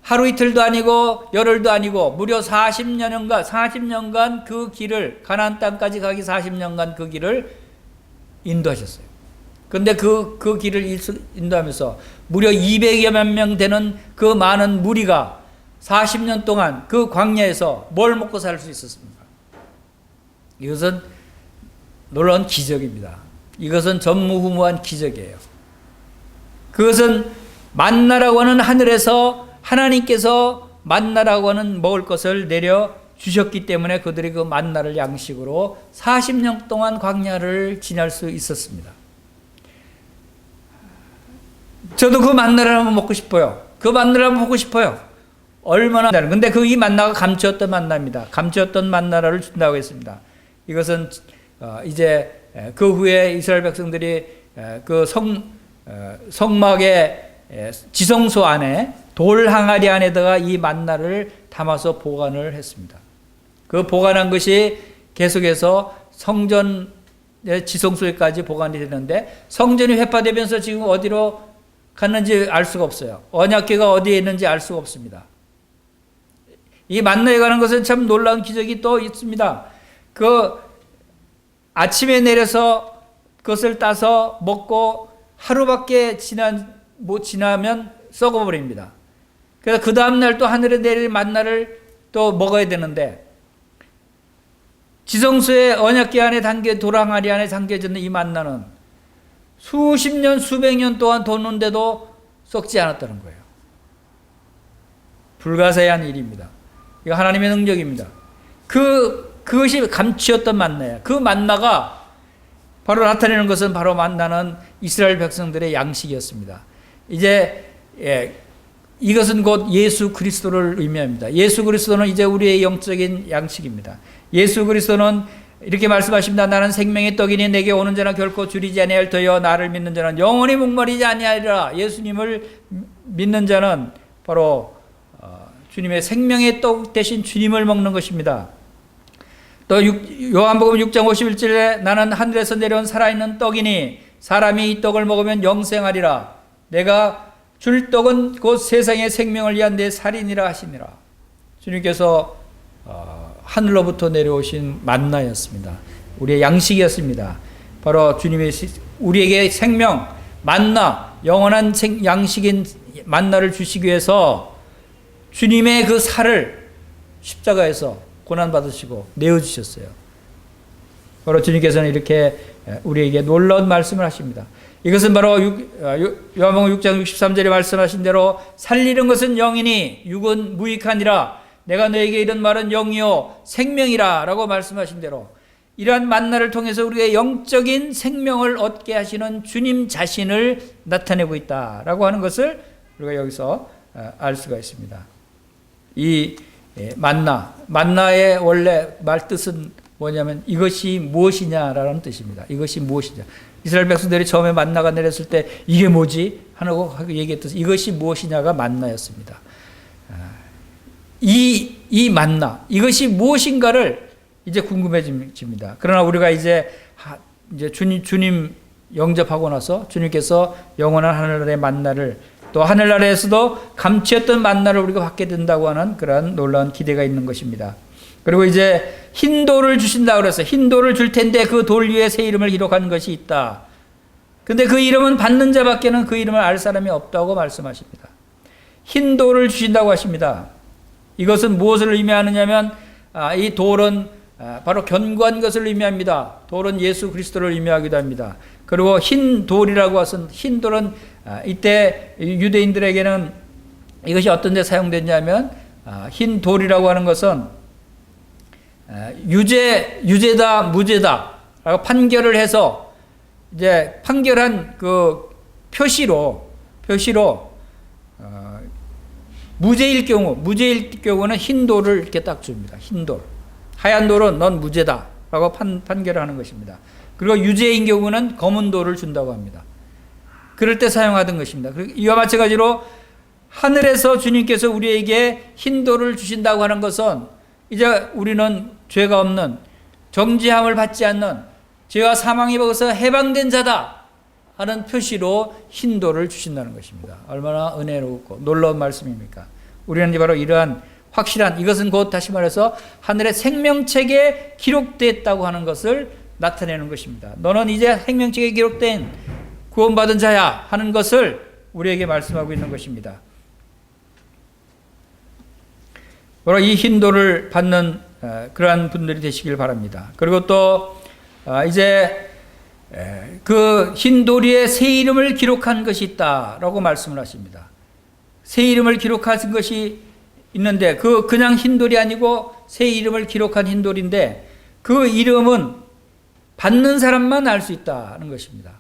하루 이틀도 아니고 열흘도 아니고 무려 40년간 그 길을, 가나안 땅까지 가기 40년간 그 길을 인도하셨어요. 그런데 그 길을 인도하면서 무려 200여만 명 되는 그 많은 무리가 40년 동안 그 광야에서 뭘 먹고 살 수 있었습니까? 이것은 놀라운 기적입니다. 이것은 전무후무한 기적이에요. 그것은 만나라고 하는 하늘에서 하나님께서 만나라고 하는 먹을 것을 내려 주셨기 때문에 그들이 그 만나를 양식으로 40년 동안 광야를 지날 수 있었습니다. 저도 그 만나를 한번 먹고 싶어요. 그 만나를 한번 보고 싶어요. 얼마나. 근데 이 만나가 감추었던 만나입니다. 감추었던 만나를 준다고 했습니다. 이것은 이제 그 후에 이스라엘 백성들이 그 성막의 지성소 안에 돌 항아리 안에다가 이 만나를 담아서 보관을 했습니다. 그 보관한 것이 계속해서 성전의 지성소에까지 보관이 되는데, 성전이 회파되면서 지금 어디로 갔는지 알 수가 없어요. 언약궤가 어디에 있는지 알 수가 없습니다. 이 만나에 가는 것은 참 놀라운 기적이 또 있습니다. 그 아침에 내려서 그것을 따서 먹고 하루밖에 지나면 썩어버립니다. 그래서 그 다음날 또 하늘에 내릴 만나를 또 먹어야 되는데, 지성소의 언약궤 안에 도랑아리 안에 담겨져 이 만나는 수십 년, 수백 년 동안 뒀는데도 썩지 않았다는 거예요. 불가사의한 일입니다. 이거 하나님의 능력입니다. 그것이 감추었던 만나야. 그 만나가 바로 나타내는 것은 바로 만나는 이스라엘 백성들의 양식이었습니다. 이제 이것은 곧 예수 그리스도를 의미합니다. 예수 그리스도는 이제 우리의 영적인 양식입니다. 예수 그리스도는 이렇게 말씀하십니다. 나는 생명의 떡이니 내게 오는 자는 결코 줄이지 아니할 터여 나를 믿는 자는 영원히 목마르지 아니하리라. 예수님을 믿는 자는 바로 주님의 생명의 떡 대신 주님을 먹는 것입니다. 또 요한복음 6장 51절에 나는 하늘에서 내려온 살아있는 떡이니 사람이 이 떡을 먹으면 영생하리라. 내가 줄 떡은 곧 세상의 생명을 위한 내 살이니라 하시니라. 주님께서 하늘로부터 내려오신 만나였습니다. 우리의 양식이었습니다. 바로 주님의 우리에게 생명, 만나, 영원한 양식인 만나를 주시기 위해서 주님의 그 살을 십자가에서 고난받으시고 내어주셨어요. 바로 주님께서는 이렇게 우리에게 놀라운 말씀을 하십니다. 이것은 바로 요한복음 6장 63절에 말씀하신 대로 살리는 것은 영이니 육은 무익하니라. 내가 너에게 이런 말은 영이요 생명이라 라고 말씀하신 대로 이러한 만나를 통해서 우리의 영적인 생명을 얻게 하시는 주님 자신을 나타내고 있다라고 하는 것을 우리가 여기서 알 수가 있습니다. 이 만나의 원래 말뜻은 뭐냐면 이것이 무엇이냐라는 뜻입니다. 이것이 무엇이냐. 이스라엘 백성들이 처음에 만나가 내렸을 때 이게 뭐지? 하고 얘기했듯 이것이 무엇이냐가 만나였습니다. 이 만나, 이것이 무엇인가를 이제 궁금해집니다. 그러나 우리가 이제 주님 영접하고 나서 주님께서 영원한 하늘나라의 만나를 또 하늘나라에서도 감추었던 만나를 우리가 받게 된다고 하는 그런 놀라운 기대가 있는 것입니다. 그리고 이제 흰 돌을 주신다고 그래서 흰 돌을 줄 텐데 그 돌 위에 새 이름을 기록한 것이 있다. 근데 그 이름은 받는 자밖에는 그 이름을 알 사람이 없다고 말씀하십니다. 흰 돌을 주신다고 하십니다. 이것은 무엇을 의미하느냐면 이 돌은 바로 견고한 것을 의미합니다. 돌은 예수 그리스도를 의미하기도 합니다. 그리고 흰 돌이라고 하신 흰 돌은 이때 유대인들에게는 이것이 어떤 데 사용됐냐면 흰 돌이라고 하는 것은 유죄다 무죄다 라고 판결을 해서 이제 판결한 그 표시로 무죄일 경우는 흰 돌을 이렇게 딱 줍니다. 흰 돌. 하얀 돌은 넌 무죄다 라고 판결을 하는 것입니다. 그리고 유죄인 경우는 검은 돌을 준다고 합니다. 그럴 때 사용하던 것입니다. 이와 마찬가지로 하늘에서 주님께서 우리에게 흰 돌을 주신다고 하는 것은 이제 우리는 죄가 없는 정죄함을 받지 않는 죄와 사망이 벗어서 해방된 자다 하는 표시로 흰 돌을 주신다는 것입니다. 얼마나 은혜롭고 놀라운 말씀입니까? 우리는 바로 이러한 확실한, 이것은 곧 다시 말해서 하늘의 생명책에 기록됐다고 하는 것을 나타내는 것입니다. 너는 이제 생명책에 기록된 구원받은 자야 하는 것을 우리에게 말씀하고 있는 것입니다. 바로 이 힌도를 받는 그러한 분들이 되시길 바랍니다. 그리고 또 이제 그 흰도리에 새 이름을 기록한 것이 있다라고 말씀을 하십니다. 새 이름을 기록한 것이 있는데 그냥 흰돌이 아니고 새 이름을 기록한 흰돌인데 그 이름은 받는 사람만 알 수 있다는 것입니다.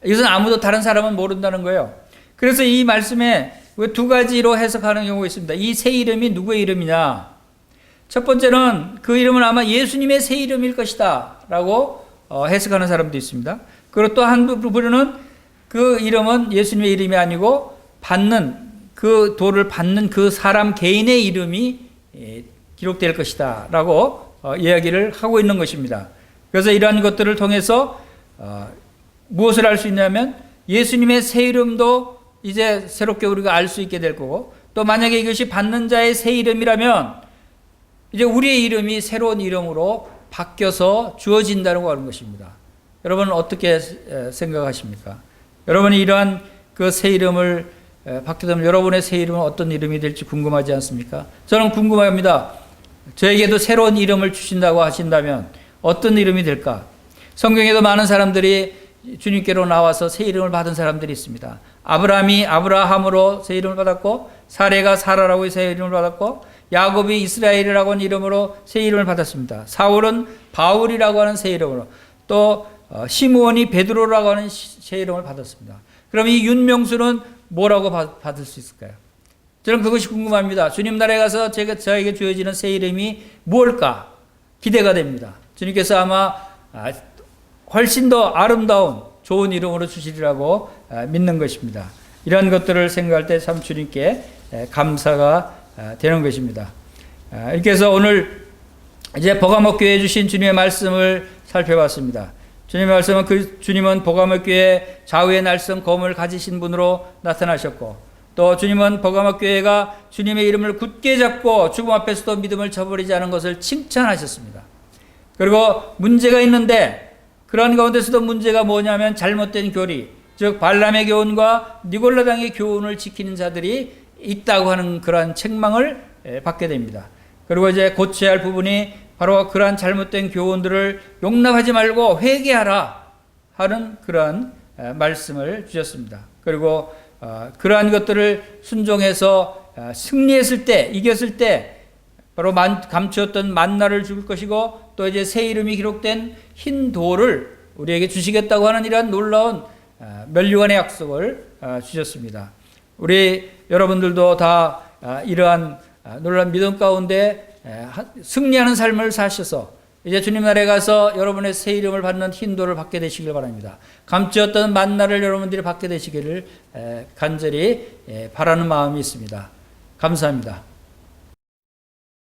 이것은 아무도 다른 사람은 모른다는 거예요. 그래서 이 말씀에 두 가지로 해석하는 경우가 있습니다. 이 새 이름이 누구의 이름이냐? 첫 번째는 그 이름은 아마 예수님의 새 이름일 것이다 라고 해석하는 사람도 있습니다. 그리고 또 한 부분은 그 이름은 예수님의 이름이 아니고 그 도를 받는 그 사람 개인의 이름이 기록될 것이다 라고 이야기를 하고 있는 것입니다. 그래서 이러한 것들을 통해서 무엇을 알 수 있냐면 예수님의 새 이름도 이제 새롭게 우리가 알 수 있게 될 거고, 또 만약에 이것이 받는 자의 새 이름이라면 이제 우리의 이름이 새로운 이름으로 바뀌어서 주어진다고 하는 것입니다. 여러분은 어떻게 생각하십니까? 여러분이 이러한 그 새 이름을 받게 되면 여러분의 새 이름은 어떤 이름이 될지 궁금하지 않습니까? 저는 궁금합니다. 저에게도 새로운 이름을 주신다고 하신다면 어떤 이름이 될까? 성경에도 많은 사람들이 주님께로 나와서 새 이름을 받은 사람들이 있습니다. 아브라함이 아브라함으로 새 이름을 받았고, 사레가 사라라고 새 이름을 받았고, 야곱이 이스라엘이라고 하는 이름으로 새 이름을 받았습니다. 사울은 바울이라고 하는 새 이름으로, 또 시므온이 베드로라고 하는 새 이름을 받았습니다. 그럼 이 윤명수는 뭐라고 받을 수 있을까요? 저는 그것이 궁금합니다. 주님 나라에 가서 저에게 주어지는 새 이름이 무엇일까? 기대가 됩니다. 주님께서 아마 훨씬 더 아름다운 좋은 이름으로 주시리라고 믿는 것입니다. 이런 것들을 생각할 때 참 주님께 감사가 되는 것입니다. 이렇게 해서 오늘 이제 버가모 교회에 주신 주님의 말씀을 살펴봤습니다. 주님의 말씀은 주님은 버가모 교회 좌우의 날선 검을 가지신 분으로 나타나셨고, 또 주님은 버가모 교회가 주님의 이름을 굳게 잡고 죽음 앞에서도 믿음을 저버리지 않은 것을 칭찬하셨습니다. 그리고 문제가 있는데 그런 가운데서도 문제가 뭐냐면 잘못된 교리, 즉 발람의 교훈과 니골라당의 교훈을 지키는 자들이 있다고 하는 그러한 책망을 받게 됩니다. 그리고 이제 고쳐야 할 부분이 바로 그러한 잘못된 교훈들을 용납하지 말고 회개하라 하는 그러한 말씀을 주셨습니다. 그리고 그러한 것들을 순종해서 승리했을 때, 이겼을 때 바로 감추었던 만나를 줄 것이고, 또 이제 새 이름이 기록된 흰 돌을 우리에게 주시겠다고 하는 이러한 놀라운 면류관의 약속을 주셨습니다. 우리 여러분들도 다 이러한 놀라운 믿음 가운데 승리하는 삶을 사셔서 이제 주님 나라에 가서 여러분의 새 이름을 받는 흰 돌을 받게 되시길 바랍니다. 감추었던 만나를 여러분들이 받게 되시기를 간절히 바라는 마음이 있습니다. 감사합니다.